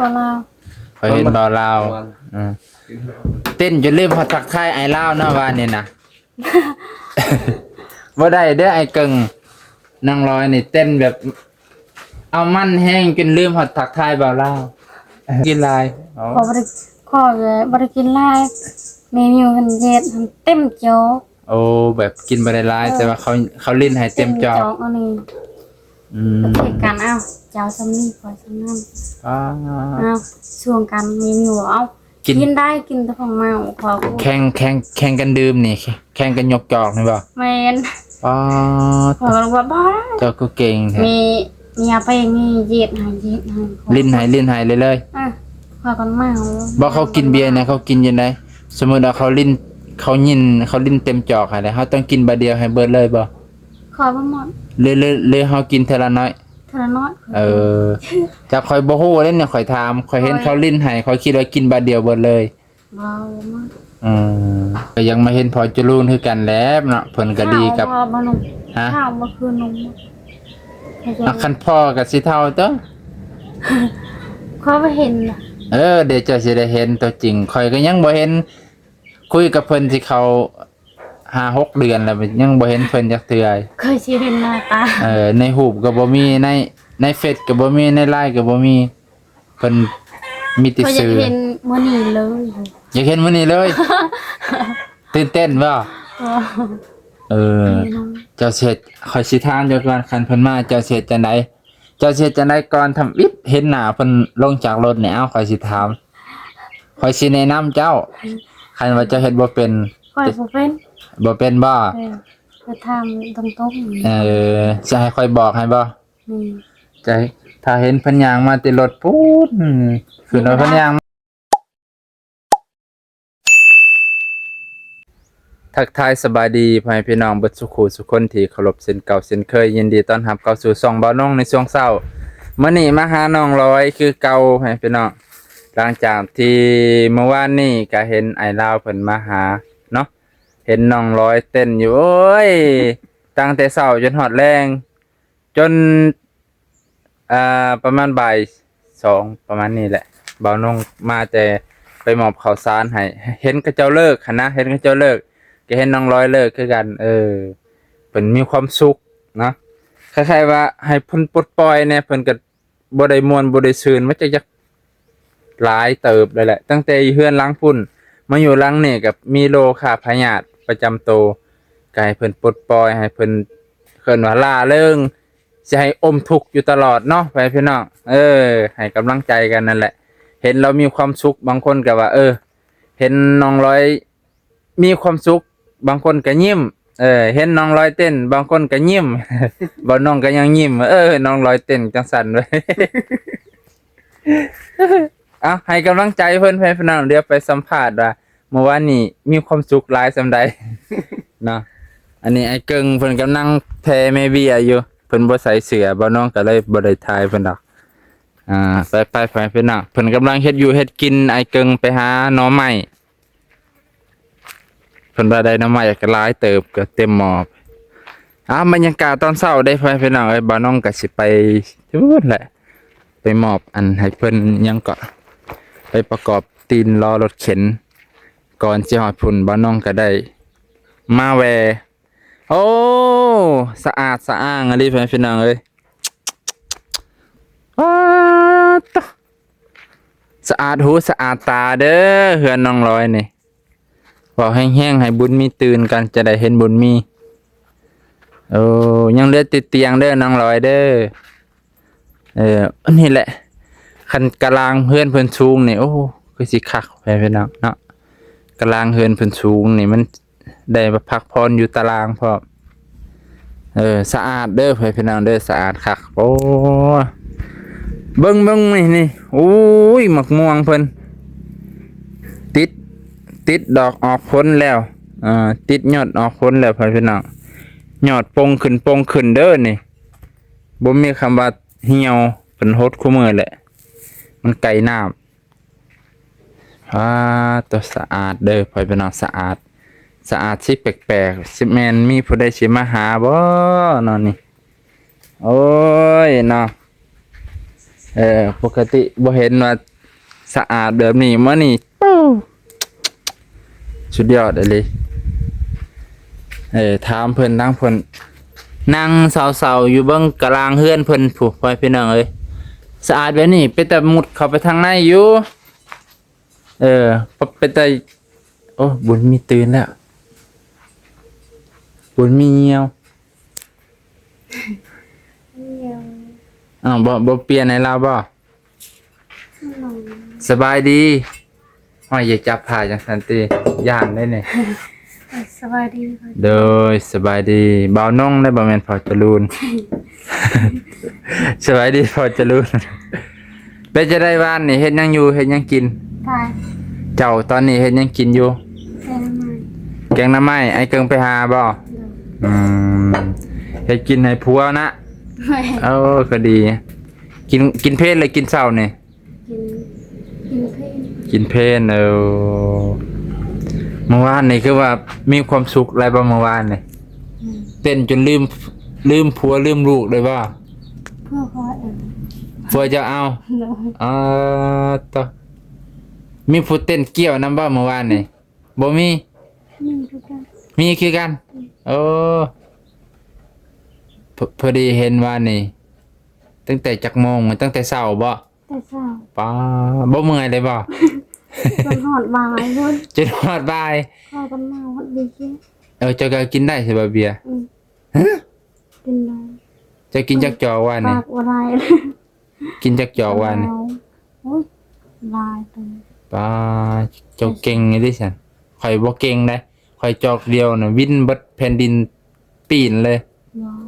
บ่ลาวเคยเห็นบ่ลาวเต้นจนลืมพอทักทายไอ้ลาวเนาะว่านี่นะ บ่ได้เด้อไอ้เกิงนางร้อยนี่เต้นแบบเอามันแห้งจนลืมพอทักทายบ่ลาวกินลายอ๋อ ขอบ่ได้ขอเลยบ่ได้กินหลายเมนูหันเย็ดหันเต็มโจ๊ก โอ้แบบกินบ่ได้หลายแต่ว่าเขาลิ้นให้เต็มจอ อันนี้เฮ็ดกันเอาเจ้าซำนี้ขอซำนั้น อ๋อ เอาช่วงกันเมนูเอากินได้กินแต่ของเมาขอ แข่งกันดื่มนี่แข่งกันยกจอกนี่บ่ แม่น อ๋อ ขอว่าบ่ได้ เจ้าก็เก่งแท้ มีเอาไปนี่เย็ดให้ลิ้นให้เลย ขอกันเมา บ่เขากินเบียร์เนี่ยเขากินยังไงสมมุติว่าเขาลิ้นเต็มจอกให้แล้วเขาต้องกินบาเดียวให้เบิดเลยบ่ ขอบ่หมด เลยเฮากินเทอละน้อย เท่าน้อย จักข่อยบ่ฮู้เด้เนี่ยข่อยถามข่อยเห็นเขาลิ้นให้ข่อยคิดว่ากินบาดเดียวเบิดเลย บ่หมด ก็ยังมาเห็นพอจุลูนคือกันแหล้วเนาะเพิ่นก็ดีกับ ข้าวบ่นุ่ม ฮะ ข้าวบ่คือนม คันพ่อก็สิเท่าเด้อ เขาไปเห็นน่ะ เดี๋ยวเจ้าสิได้เห็นตัวจริงข่อยก็ยังบ่เห็นคุยกับเพิ่นสิเขา5-6 เดือนแล้วยังบ่เห็นเพิ่นจักเทื่อ เคยสิเห็นหน้าตา ในรูปก็บ่มีในเฟซก็บ่มีใน LINE ก็บ่มีเพิ่นมีแต่ เขาอยาก ชื่อ เห็นมื้อนี้เลย อยากเห็นมื้อนี้เลย ตื่นเต้นบ่ เจ้าเสร็จข่อยสิถามเจ้าก่อนคันเพิ่นมาเจ้าเสร็จจังไดก่อนทำอิบเห็นหน้าเพิ่นลงจากรถนี่เอาข่อยสิถามข่อยสิแนะนำเจ้าคันว่าเจ้าเฮ็ดบ่เป็น ค่อยบ่เป็น บ่เป็นบ่ จะทำตรงๆ จะให้ข่อยบอกให้บ่ นี่ จะถ้าเห็นเพิ่นย่างมาติดรถปู๊ดคือรถเพิ่นย่างทักทายสบายดีพ่อแม่พี่น้องเบิดสุขุสุคนที่เคารพเส้นเก่าเส้นเคยยินดีต้อนรับเข้าสู่ช่องเบาน้องในช่วงเช้ามื้อนี้มาหาน้องร้อยคือเก่าพ่อแม่พี่น้องหลังจากที่เมื่อวานนี้ก็เห็นไอ้ลาวเพิ่นมาหาเนาะเห็นน้องร้อยเต้นอยู่โอ้ยตั้งแต่เช้าจนฮอดแรงจนประมาณบ่าย2ประมาณนี้แหละเบาน้องมาแต่ไปมอบข้าวสารให้เห็นเขาเจ้าเลิกหันนะเห็นเขาเจ้าเลิกก็เห็นน้องร้อยเลิกคือกันเพิ่นมีความสุขเนาะคล้ายๆว่าให้เพิ่นปลดปล่อยเนี่ยเพิ่นก็บ่ได้ม่วนบ่ได้ชื่นมันจะหลายเติบเลยแหละตั้งแต่เฮือนหลังพุ่นมาอยู่หลังนี่ก็มีโรคขาพยาธิประจำตัวก็ให้เพิ่นปลดปล่อยให้เพิ่นเพิ่นว่าล่าเริงสิให้อมทุกข์อยู่ตลอดเนาะพี่น้องให้กำลังใจกันนั่นแหละเห็นเรามีความสุขบางคนก็ว่าเห็นน้องร้อยมีความสุขบางคนก็ยิ้มเห็นน้องร้อยเต้นบางคนก็ยิ้ม บ่น้องก็ยังยิ้มน้องร้อยเต้นจังสั่นเลย เอาให้กำลังใจเพิ่นพี่น้องเดี๋ยวไปสัมภาษณ์ว่าเมื่อวานนี้มีความสุขหลายส่ำใด เนาะอันนี้ไอ้เกิงเพิ่นกำลังแทแม่เบี้ยอยู่เพิ่นบ่ใส่เสื้อบ่น้องก็เลยบ่ได้ถ่ายเพิ่นดอกไปพี่น้องเพิ่นกำลังเฮ็ดอยู่เฮ็ดกินไอ้เกิงไปหาหน่อไม้เพิ่นว่าได้หน่อไม้ก็หลายเติบก็เต็มหม้อบรรยากาศตอนเช้าได้พี่น้องบ่น้องก็สิไปพูดแหละไปมอบอันให้เพิ่นยังก็ไปประกอบตีนรอรถเข็นก่อนสิฮอดพุ่นบ่น้องก็ได้มาแวโอ้สะอาดสะอ้างอะไรพี่น้องเอ้ยว้าตะสะอาดหูสะอาดตาเด้อเฮือนน้องร้อยนี่บอกแห้งๆให้บุญมีตื่นกันจะได้เห็นบุญมียังเหลือติดเตียงเด้อน้องร้อยเด้ออันนี้แหละคันกะลางเฮือนเพิ่นสูงนี่โอ้คือสิคักพี่น้องเนาะกะลางเฮือนเพิ่นสูงนี่มันได้มาพักผ่อนอยู่ตารางพร้อมสะอาดเด้อพี่น้องเด้อสะอาดคักโอ้เบิ่งนี่โอ้ยหมักม่วงเพิ่นติดดอกออกผลแล้วติดยอดออกผลแล้วพี่น้องยอดปงขึ้นเด้อนี่บ่มีคำว่าเหี่ยวเพิ่นฮดคู่มือแหละมันไกลน้ำตัวสะอาดเด้อพี่น้องสะอาดสิแปลกๆสิแม่นมีผู้ใดสิมาหาบ่เนาะนี่โอ้ยเนาะปกติบ่เห็นว่า สะอาดแบบนี้มื้อนี้สุดยอดเลยถามเพิ่นทั้งเพิ่นนั่งเศร้าๆอยู่เบิ่งกลางเฮือนเพิ่นผู้พ่อพี่น้องเอ้ยสะอาดแบบนี้เป็นแต่มุดเข้าไปทางในอยู่เป็นแต่โอ้บุญมีตื่นแล้วบุญมีเหี่ยวอ้าวบ่เปลี่ยนให้เราบ่สบายดีห้อยอย่าจับผ้าจังซั่นติย่านได้นี่ สบายดีค่ะ โดยสบายดีบ่าวน้องได้บ่แม่นพอจรูน สบายดีพอจรูน เป็นจะได้บ้านนี่เฮ็ดหยังอยู่เฮ็ดหยังกิน ตาย เจ้าตอนนี้เฮ็ดหยังกินอยู่ แค่นั้นไหม แกงหน้ำไม้ไอ้เกิงไปหาบ่อืมเฮ็ดกินให้ผัวนะ ไม่ เออก็ดี กินเพลเลยกินเช้านี่ กินเพลง กินเพลเมื่อวานนี่คือว่ามีความสุขอะไรบ่เมื่อวานนี่เต้นจนลืมผัวลืมลูกเลยบ่ เพื่อพอเอง ผัวจะเอาต่อมีผู้เต้นเกี่ยวนํบ่เมื่อวานนี่บ่มี ยิ่งทุกอย่าง มีคือกันโอ้พอดีเห็นว่านี่ตั้งแต่จักโมงตั้งแต่เช้าบ่ แต่เช้า ป้าบ่เมื่อยเลยบ่ มันหอดบายพุ่น จนฮอดบ่าย พอกันมาวัดดีเจ้ เจ้าก็กินได้ใช่บ่เบียร์ กินได้ เจ้ากินจักจอกว่านี่ ปากอะไร กินจักจอกว่านี่ โอ้ยลายตัว ป้าเจ้าเก่งนี่ดิฉันข่อยบ่เก่งได้ข่อยจอกเดียวน่ะวินเบิดแผ่นดินปีนเลย ว้าว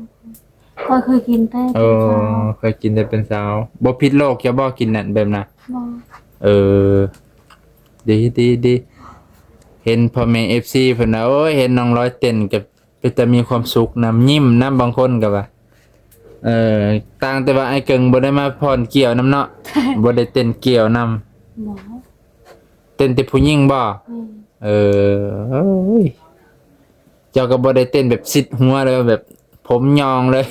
ก็เคยกินแต่ เออเคยกินแต่เป็นสาวบ่ผิดโลกจะบ่กินนั่นแบบน่ะ ว้าว เออดีเห็นพ่อแม่ FC เพิ่นน่ะโอ้ยเห็นน้องร้อยเต้นก็เป็นแต่มีความสุขนํยิ้มนํบางคนก็ว่าต่างแต่ว่าไอ้เกิงบ่ได้มาพรเกี่ยวนํเนาะ บ่ได้เต้นเกี่ยวนํ หมอ เต้นแต่ผู้หญิงบ่ เอ้ยเจ้าก็บ่ได้เต้นแบบซิดหัวเลยแบบผมยองเลย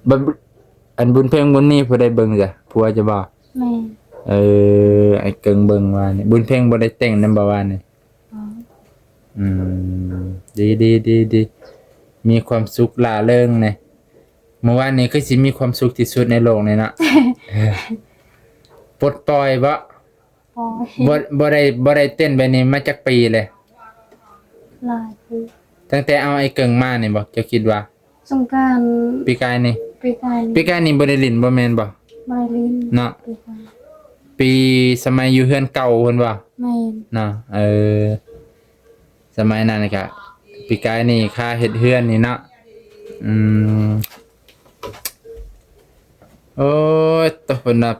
บัดอันบุญเพลงบุญนี้ผู้ใดเบิ่งจ้ะผัวจะบ่ แม่ ไอ้เกิงเบิ่งว่านี่บุญเพลงบ่ได้แต่งนำบ่ว่านี่ อ๋อ อืมดีมีความสุขล่าเริงนี่เมื่อวานนี้คือสิมีความสุขที่สุดในโลกนี่เนาะ ปลดปล่อยบ่ ปอย บ่ได้เต้นแบบนี้มาจักปีเลย ลายคือ ตั้งแต่เอาไอ้เกิงมานี่บ่เจ้าคิดว่า สงกราร ปีกายนี่ ปีกาย ปีกายนี่บ่ได้ลิ้นบ่แม่นบ่ มาลิน เนาะ ปีกาย ปีสมัยอยู่เฮือนเก่าเพิ่นว่า แม่น เนาะสมัยนั้นก็ปีกายนี่ค่าเฮ็ดเฮือนนี่เนาะอืมโอ้ยตะเพิ่นน่ะ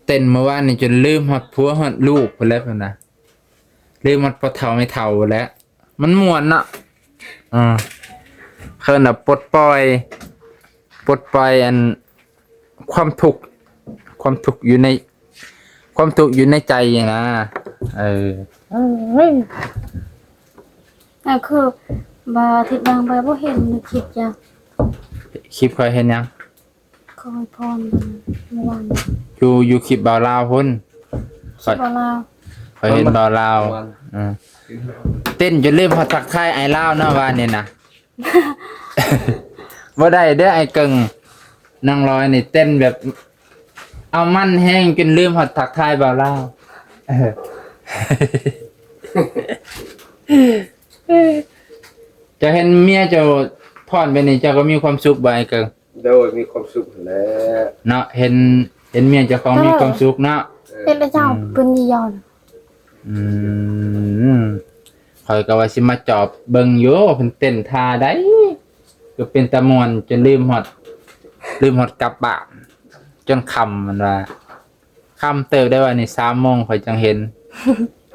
เต้นเมื่อวานนี่จนลืมฮอดผัวฮอดลูกเพิ่นแล้วเพิ่นน่ะลืมฮอดพ่อเฒ่าแม่เฒ่าแล้ว มันม่วนเนาะเพิ่นน่ะปลดปล่อยอันความทุกข์อยู่ในใจนะนั่นคือบาทิดบางใบบ่เห็นในคลิปจ้ะ คลิปเคยเห็นยัง คอยพรเมื่อวาน อยู่คลิปบ่าวลาวพุ่น ชิบลาว เคยเห็นบ่าวลาวเต้นจนลืมพอทักทายไอ้ลาวเนาะว่านี่นะ บ่ได้เด้อไอ้เกิงนางร้อยนี่เต้นแบบ เอามันแห้งจนลืมพอทักทายบ่าวลาวจะเห็นเมียเจ้าพรไปนี่เจ้าก็มีความสุขบ่ไอ้เกิง โดยมีความสุขแล้ว เนาะเห็นเมียเจ้าของมีความสุขเนาะ เป็นเจ้าเป็นยียอน ข่อยก็ว่าสิมาจอบเบิ่งอยู่เพิ่นเต้นท่าได้ก็เป็นตะม่วนจนลืมฮอดกลับบ้านจนค่ำมันว่าค่ำเติบได้ว่านี่ 3:00 นข่อยจังเห็น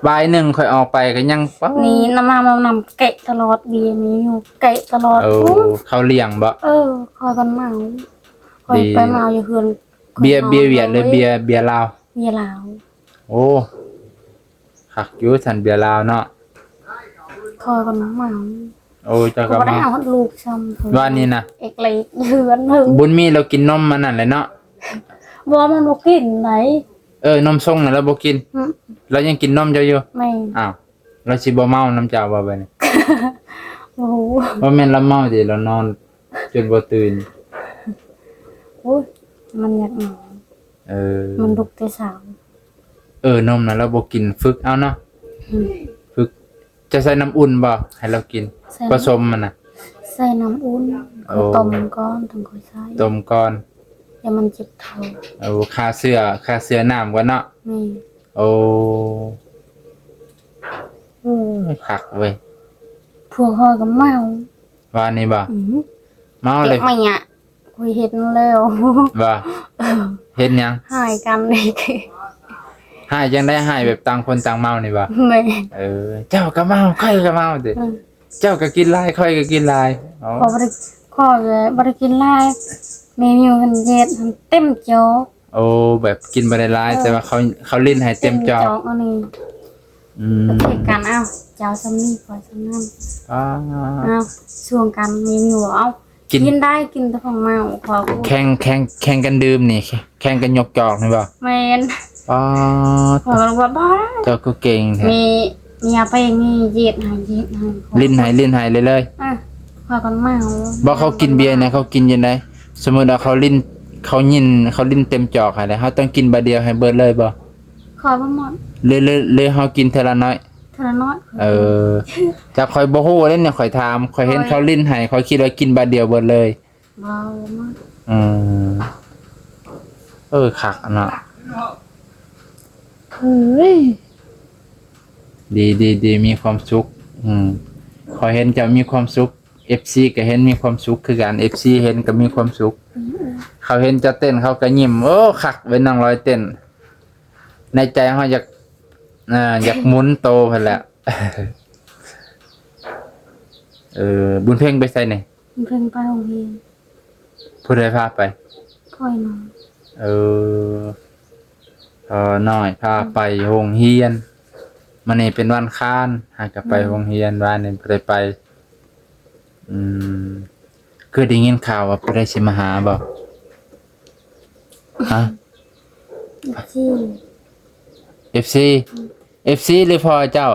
บ่ายหนึ่งข่อยออกไปก็ยังป๊า นี่น้ำมานำเกะตลอดเบียมีอยู่เกะตลอด เขาเลี้ยงบ่ คอยกันเมาคอยไปเมาอยู่เฮือน เบียร์เวียดหรือเบียร์ลาว เบียร์ลาว โอ้คักอยู่ซั่นเบียร์ลาวเนาะ คอยกันเมา โอ้เจ้าก็ บ่ได้ มา เอาลูกซ้ำ ว่านี่นะ เอกเลยเฮือนหึง บุญมีเรากินนมมันนั่นแหละเนาะ บ่มันบ่กินไหน นมส่งน่ะเราบ่กิน อืม เรายังกินนมเจ้าอยู่ ไม่ อ้าวเราสิบ่เมาน้ำเจ้าบ่บัดนี้ โอ้โห บ่แม่นเราเมาสิเรานอนจนบ่ตื่น โอ้ยมันอยากนอน เออ มันลุกแต่เช้าน มน่ะเราบ่กินฝึกเอาเนาะ อืม ฝึกจะใส่น้ำอุ่นบ่ให้เรากิน ใส่ ผสมมันน่ะ ใส่น้ำอุ่น โอ้ ต้มก่อนถึงค่อยใส่ ต้มก่อน เดี๋ยวมันเจ็บท้อง เอาค่าเสื้อน้ำก่อนเนาะ นี่ โอ้คักเว้ย พวกเขาก็เมา ว่านี่บ่ อืม เมาเล เก็ ย บมาเนี่ยคุยเห็นแล้ว บ่เฮ็ดหยัง หายกันเลย หายจังได้หายแบบต่างคนต่างเมานี่บ่ ไม่ เจ้าก็เมาค่อยก็เมาติ อืม เจ้าก็กินหลายค่อยก็กินหลายอ๋อ พอบริข้อเลยบริกินไล่เมนูหันเย็ดหันเต็มโจ๊ก โอ้แบบกินบ่ได้หลายแต่ว่าเขาลิ้นให้เต็มจอ อันนี้ อืม ประเทศกันเอาเจ้าสำนีปล่อยสำนั่น อ๋อ เอาช่วงกันเมนูเอา กิน กินได้กินแต่ของเมาขอพูด แข่งกันดื่มนี่แข่งกันยกจอกนี่บ่ แมน อ๋อ ขอบอกว่าบ้า เจ้าก็เก่งแท้ มีเอาไปงี้เย็ดใหายเย็ดใหาย ลิ้นให้เลย อ่ะขอกันเมา บ่เขากินเบียร์นะเขากินยังไงสมมุติว่าเขาลิ้นเขาลิ้นเต็มจอกให้แล้วเขาต้องกินบาดเดียวให้เบิดเลยบ่ ขอบ่หมด เลยเฮากินเทอละน้อย เท่าน้อย จากข่อยบ่ฮู้เด้เนี่ยข่อยถามข่อยเห็นเขาลิ้นให้ข่อยคิดว่ากินบาดเดียวเบิดเลย เบามาก อืมคักอะเนาะเฮ้ยดีมีความสุขข่อยเห็นเจะมีความสุข FC ก็เห็นมีความสุขคือกัน FC เห็นก็มีความสุข เขาเห็นเจะเต้นเขาก็ยิ้มโอ้คักไว้นั่งร้อยเต้น ในใจเขาอยากหมุนโตไปแหล้ว บุญเพ่งไปใส่ไหน เพิ่งไปโรงเรียน ผู้ใดพาไป ค่อยนอน น้อยพาไปโรงเรียนมันนี่เป็นวันค้านหากไปโรงเรียนวันนี้บ่ได้ไป คือได้ยินข่าวว่าผู้ใดสิมาหาบ่ฮะ ที่ FC FC หรือพ่อเจ้า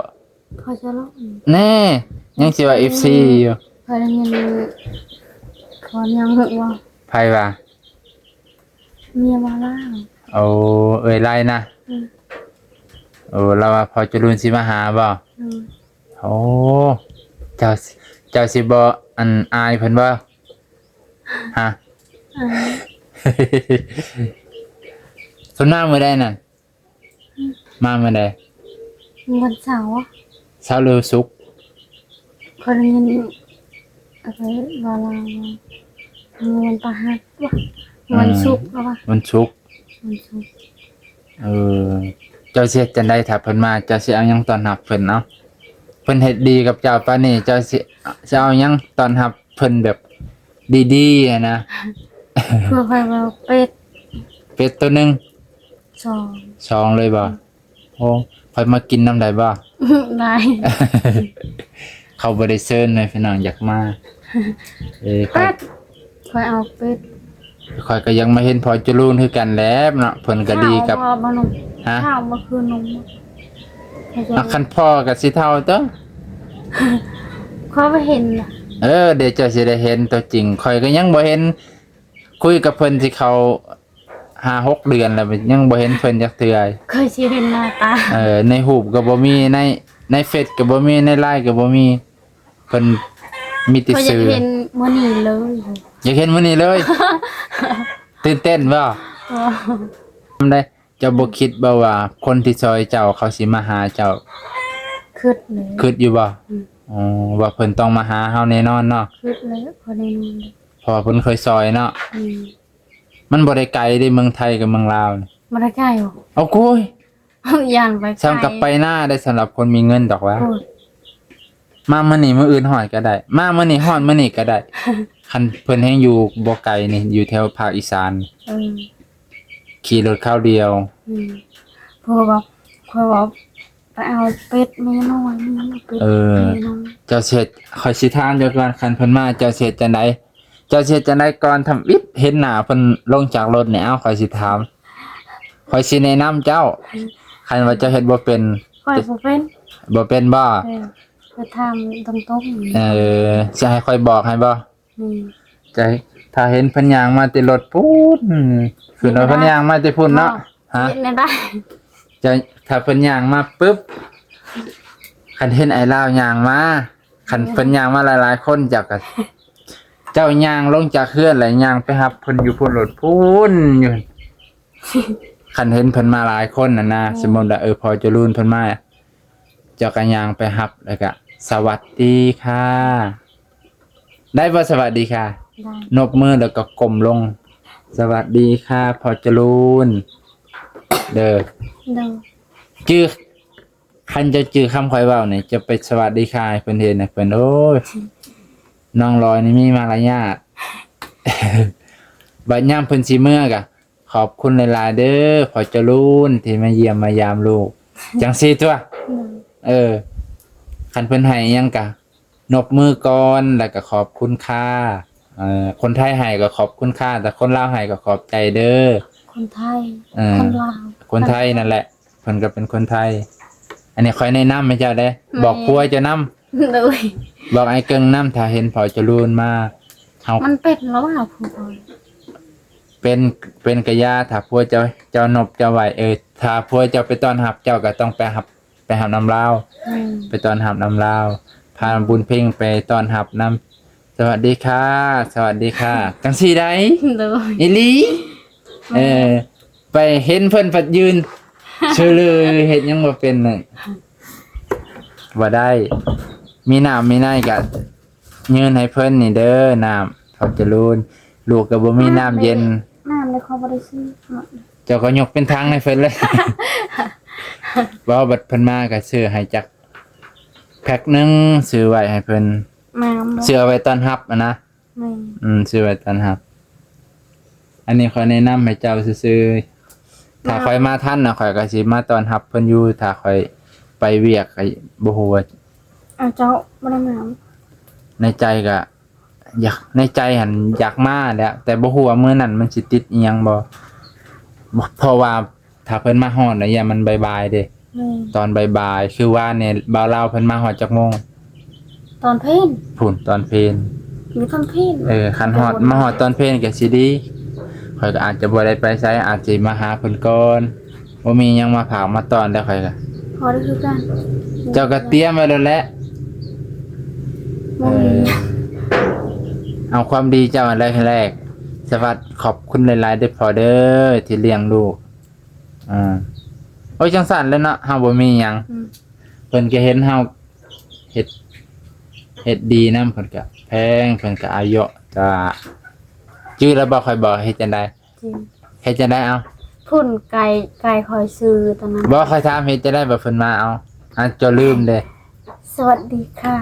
เขาจะลง แน่ยังสิว่า FC อยู่ เคยได้ยินเขายังเหว่า ไผว่า เมียมาล่าง เอาไล่นะ อืม เราว่าพอจะรุนสิมาหาบ่ ดู โอ้เจ้าสิบ่อายเพิ่นบ่ฮะ อ่า ส่วนมากมื้อใดน่ะมามื้อใด วันเสาร์อะ เช้าหรือศุกร์ เคยได้ยินอะไรวาลาวันประหัสวะวันศุกร์วะ วันศุกร์ วันศุกร์ เจ้าสิเฮ็ดจังได๋ถ้าเพิ่นมาเจ้าสิเอาหยังต้อนรับเพิ่นเนาะเพิ่นเฮ็ดดีกับเจ้าปานนี้เจ้าสิเอาหยังต้อนรับเพิ่นแบบดีๆอะนะ เพื่อไปว่าเป็ด เป็ดตัวหนึง สอง สองเลยบ่โอ้ค่อยมากินน้ำได้บ่ ได้ เขาบ่ได้เชิญเลยพี่น้องอยากมาค่อ เป็ ย ดคอยเอาเป็ด ค่อยก็ยังมาเห็นพอจุลูนคือกันแหล้วเนาะเพิ่นก็ดีกับ ข้าวบานม ฮะ ข้าวมาคืนนม คันพ่อก็สิเท่าเด้อ เขาไปเห็นน่ะ เดี๋ยวเจ้าสิได้เห็นตัวจริงค่อยก็ยังบ่เห็นคุยกับเพิ่นสิเขา5-6 เดือนแล้วยังบ่เห็นเพิ่นจักเทื่อ เคยสิเห็นหน้าตา ในรูปก็บ่มีในเฟซก็บ่มีใน LINE ก็บ่มีเพิ่นมีแต่ เขาอยาก ชื่อ เห็นมื้อนี้เลย อยากเห็นมื้อนี้เลย ตื่นเต้นบ่ ทำได้เจ้าบ่คิดบ่ว่าคนที่ซอยเจ้าเขาสิมาหาเจ้า คืดเลย คิดอยู่บ่ อืม อ๋อว่าเพิ่นต้องมาหาเฮาแน่นอนเนาะ คืดเลยพอได้นอนเลย เพราะว่าเพิ่นเคยซอยเนาะ อืม มันบ่ได้ไกลเด้เมืองไทยกับเมืองลาวนี่ มาได้ใกล้หรอ เอาโก้ย ย่านไป ซ้ำกับไปหน้าได้สำหรับคนมีเงินดอกว่า โอ้ย มามื้อนี้มื้ออื่นฮอดก็ได้ มามื้อนี้ฮอดมื้อนี้ก็ได้ คันเพิ่นแฮงอยู่บ่ไกลนี่อยู่แถวภาคอีสาน เออ ขี่รถข้าวเดียว พอบอกไปเอาเป็ดเมนูไว้มีเป็ดเมนู เจ้าเสร็จขอยสิถามเจ้าก่อนคันเพิ่นมาเจ้าเสร็จจังไดเจ้าเสร็จจังไดก่อนทำอิบเห็นหน้าเพิ่นลงจากรถนี่เอ้าขอยสิถาม คอยสิแนะนำเจ้าคันว่าเจ้าเฮ็ดบ่เป็น คอยบ่เป็น บ่เป็นบ่ ไปทำตรงๆ จะให้คอยบอกให้บ่ นี่ จะให้ถ้าเห็นเพิ่นย่างมาติรถพูดคือเราเพิ่นย่างมาติพุ่นเนาะฮะ เฮ็ดได้ จะถ้าเพิ่นย่างมาปึ๊บคันเห็นไอ้ลาวย่างมาคันเพิ่นย่างมาหลายๆคนจักก็เจ้าย่างลงจากเครื่องแล้วย่างไปรับเพิ่นอยู่พุ่นรถพุ่นอยู่ คันเห็นเพิ่นมาหลายคนน่ะนะสมมุติว่าพอจะรุ่นเพิ่นมาเจ้าก็ย่างไปรับแล้วก็สวัสดีค่ะ ได้บ่สวัสดีค่ะ ได้ นบมือแล้วก็ก้มลง สวัสดีค่ะพอจะรุ่นเด้อ เด้อ ชื่อคันจะชื่อคำข่อยเว้านี่จะไปสวัสดีค่ะให้เพิ่นเห็นน่ะเพิ่นโอ้ยน้องลอยนี่มีมารยาท บัดยามเพิ่นสิเมื่อกะขอบคุณหลายๆเด้อพอจะรุ่นที่มาเยี่ยมมายามลูก จังซี่ตัว เด้อ คันเพิ่นให้อิหยังกะนบมือก่อนแล้วก็ขอบคุณค่ะคนไทยให้ก็ขอบคุณค่ะแต่คนลาวให้ก็ขอบใจเด้อ คนไทย เออ คนลาว คนไทยนั่นแหละเพิ่นก็เป็นคนไทย อันนี้ค่อยแนะนำให้เจ้าเด้บอกผัวเจ้านำ เด้อ บอกไอ้เกิงนำถ้าเห็นพอจะรุ่นมาเฮา มันเป็นแล้วอ่ะผู้บอย เป็นกะยาถ้าผัวเจ้านบเจ้าไหวถ้าผัวเจ้าไปต้อนรับเจ้าก็ต้องไปหับน้ำลาว ไปต้อนรับน้ำลาวพาบุญเพ่งไปต้อนรับน้ำสวัสดีค่ะ สวัสดีค่ะจังซี่ได้ เด้อ อีหลีไปเห็นเพิ่นปัดยืนเชื่อเลยเฮ็ดหยังบ่เป็นน่ะบ่ได้ มีน้ำมีในก็ยืนให้เพิ่นนี่เด้อน้ำเขาจะรูนลูกก็บ่มีน้ำเย็น น้ำเลยเขาบ่ได้ซื้อ เจ้าก็ยกเป็นทางให้เพิ่นเลย ว่าบัดเพิ่นมาก็ซื้อให้จักแพ็คหนึงซื้อไว้ให้เพิ่น น้ำ ซื้อเอาไว้ต้อนรับอะนะ ไม่ ซื้อไว้ต้อนรับ อันนี้ข้อยแนะนำให้เจ้าซื่อๆถ้าข้อยมาทันน่ะข้อยก็สิมาต้อนรับเพิ่นอยู่ถ้าข้อยไปเวียกก็บ่ฮู้ว่า เจ้าบ่ได้น้ ในใจก็อยากในใจหันอยากมาแหล้วแต่บ่ฮู้ว่ามื้อนั้นมันสิติดอีหยังบ่เพราะว่าถ้าเพิ่นมาฮอดน่ะอย่ามันบ่ายๆเด้ ำไม่ ตอนบ่ายๆคือว่าเนี่ยบ่าวลาวเพิ่นมาฮอดจักโมง ตอนเพลน พุ่นตอนเพลน มีตอนเพลน คันฮอดมาฮอดตอนเพลนก็สิดีข่อยก็อาจจะบ่ได้ไปไสอาจสิมาหาเพิ่นก่อนบ่มีหยังมาผากมาต้อนแล้วข่อยก็ พอได้คือกัน เจ้าก็เตรียมไว้แล้วแหละ บ่มี เอาความดีเจ้าอันแรกสวัสดีขอบคุณหลายๆเด้อพอเด้อที่เลี้ยงลูกโอ้ยจังสั่นเลยเนาะเฮาบ่มีหยังเพิ่นก็เห็นเฮาเฮ็ดดีนำเพิ่นก็แพงเพิ่นก็อายุจ้าชื่อแล้วบ่ค่อยบอกเฮ็ดจังได๋ จริง เฮ็ดจังได๋เอา พุ่นไก่คอยซื้อตอนนั้น บ่ค่อยถามเฮ็ดจังได๋บ่เพิ่นมาเอาจะลืมเด้ สวัสดีค่ะ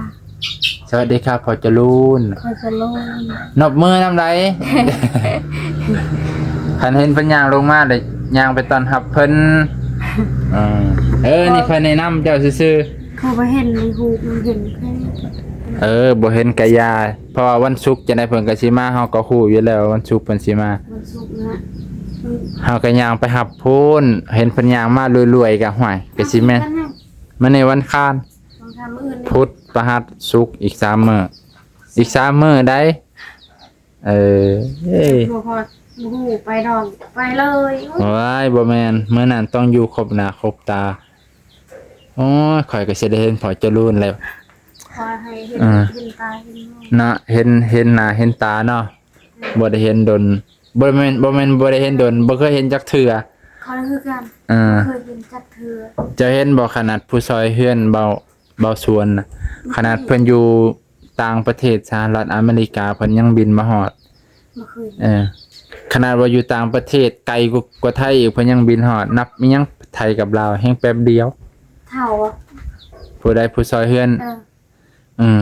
สวัสดีครับพอจะรูน คอยจะลง นบมือนำได คันเห็นเพิ่นย่างลงมาเลยย่างไปต้อนรับเพิ่นนี่ค่อยแนะนำเจ้าซื่อ เขาไปเห็นในหูมันเห็นแค่ ๆบ่เห็นกะยาเพราะว่าวันศุกร์จะได้เพิ่นก็สิมาเฮาก็ฮู้อยู่แล้ววันศุกร์เพิ่นสิมา มันสุกนะ เฮาก็ย่างไปรับพูนเห็นเพิ่นย่างมารวยๆก็ห่วยก็สิแม่นมื้อนี้วันค้าน ลองทำมื้ออื่น พุธพฤหัสศุกร์อีก3มื้ออีก3มื้อได้เอ้ย บ่พอหูไปดอกไปเลย ว้ายบ่แม่นมื้อนั้นต้องอยู่ครบหน้าครบตาโอ้ยข่อยก็สิได้เห็นพอจะรูนแล้ว ขอให้เห็นเห็นตาเห็นมือ นะเห็นหน้าเห็นตาเนาะบ่ได้เห็นดนบ่แม่นบ่ได้เห็นดนบ่เคยเห็นจักเทื่อ เขาได้คือกันเคยเห็นจักเธอ จะเห็นบ่ขนาดผู้ซอยเฮือนเบาสวนน่ะขนาดเพิ่นอยู่ต่างประเทศสหรัฐอเมริกาเพิ่นยังบินมาฮอด เมื่อคืน ขนาดว่าอยู่ต่างประเทศไกลกว่าไทยอีกเพิ่นยังบินฮอดนับมีหยังไทยกับลาวแฮงแป๊บเดียว เท่าอ่ะ ผู้ใดผู้ซอยเฮือน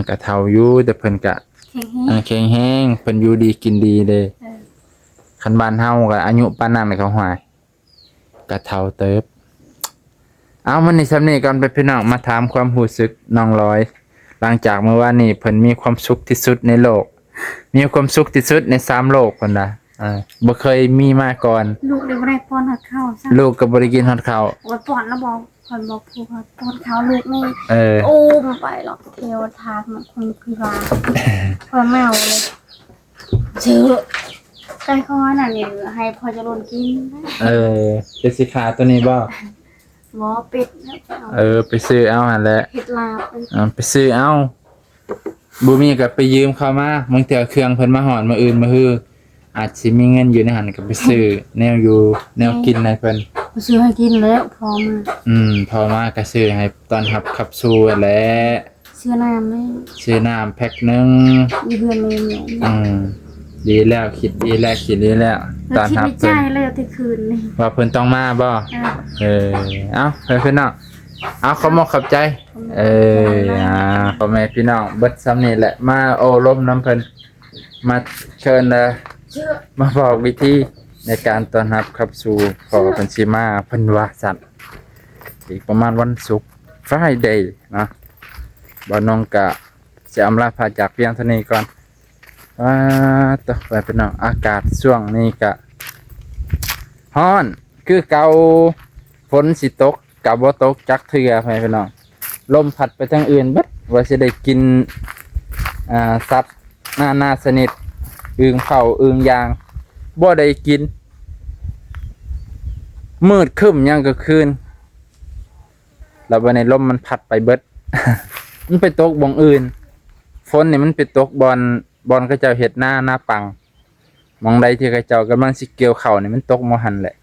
ก็เฒ่าอยู่แต่เพิ่นก็ แข็งแห้ง แข็งแรงเพิ่นอยู่ดีกินดีเด้ เออ คันบ้านเฮาก็อายุปานนั้นเขาหายก็เฒ่าเติบเอามันนี่ซำนี้ก่อนไปพี่น้องมาถามความรู้สึกน้องลอย หลังจากเมื่อวานนี้เพิ่นมีความสุขที่สุดในโลก มีความสุขที่สุดใน3โลกเพิ่นน่ะ บ่เคยมีมาก่อน ลูกได้บ่ได้ป้อนข้าวซะ ลูกก็บ่ได้กินฮอดข้าว ว่าป้อนแล้วบอกคนบอกผู้ว่าป้อนข้าวลูกนี่ เออ โอ้มาไปหรอกเทวทานมันคงคือว่าพอแมวเลยเชื่อใจคอน่ะเนี่ยให้พอจะโดนกินนะ เออเป็นสิขาตัวนี้บ่ หมอเป็ดแล้วไปเอา เออไปซื้อเอาหั่นแหละ เห็ดลาบไป ไปซื้อเอาบ่มีก็ไปยืมเข้ามาบางเทื่อเครื่องเพิ่นมาฮอดมื้ออื่นมื้อฮืออาจสิมีเงินอยู่ในหันก็ไปซื้อแนวอยู่แนวกินให้เพิ่น ซื้อให้กินแล้วพอมา พอมาก็ซื้อให้ตอนรับขับสู่นั่นแหละ ซื้อน้ำไหม ซื้อน้ำแพ็คหนึง มีเพื่อนเลยเนี่ย ดีแล้วคิดดีแล้วคิดดีแล้วต แล้ว อน คิด รับ ในใจ เพิ่น เลยที่คืนนี่ ว่าเพิ่นต้องมาบ่ เออเอาพี่น้องเอาขอมอกขอบใจ พ่อแม่พี่น้องเบิดซ้ำนี่แหละ มาโอ้ล้มน้ำเพิ่นมาเชิญมาบอกวิธีในการต้อนรับขับสู่ขอเพิ่นสิมาเพิ่นว่าสั่นอีกประมาณวันศุกร์ Friday นะบ่น้องกะจะอำลาพาจากเพียงเท่านี้ก่อนต่อไปพี่น้องอากาศช่วงนี้กะฮ้อนคือเก่าฝนสิตกกับบ่ตกจักเทื่อพี่น้องลมพัดไปทางอื่นเบิดว่าสิได้กินสัตว์นาชนิดอึ่งเผาอึ่งยางบ่ได้กินมืดครึ้มยังก็คืนแล้วบัดนี้ลมมันพัดไปเบิด มันไปตกบ่งอื่นฝนนี่มันไปตกบอนเขาเจ้าเฮ็ดหน้าปังหมองใดที่เขาเจ้ากำลังสิเกี่ยวข้าวนี่มันตกบ่หั่นแหละ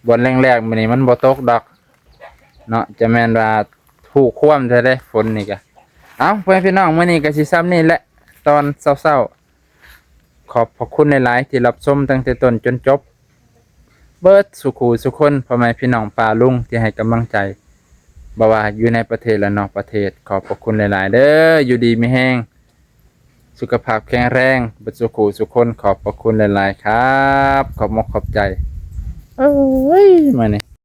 บอนแรกๆมื้อนี้มันบ่ตกดอกเนาะจะแม่นว่าถูกคว่ำซะเด้ฝนนี่ก็เอาเพื่อนพี่น้องมื้อนี้ก็สิซ้ำนี่แหละตอนเช้าๆขอบพระคุณหลายๆที่รับชมตั้งแต่ต้นจนจบเบิดสุขูสุคนพ่อแม่พี่น้องป้าลุงที่ให้กำลังใจบ่ว่าอยู่ในประเทศและนอกประเทศขอบพระคุณหลายๆเด้ออยู่ดีมีแรงสุขภาพแข็งแรงเบิดสุขูสุคนขอบพระคุณหลายๆครับขอบมกขอบใจเอ้ยมานี่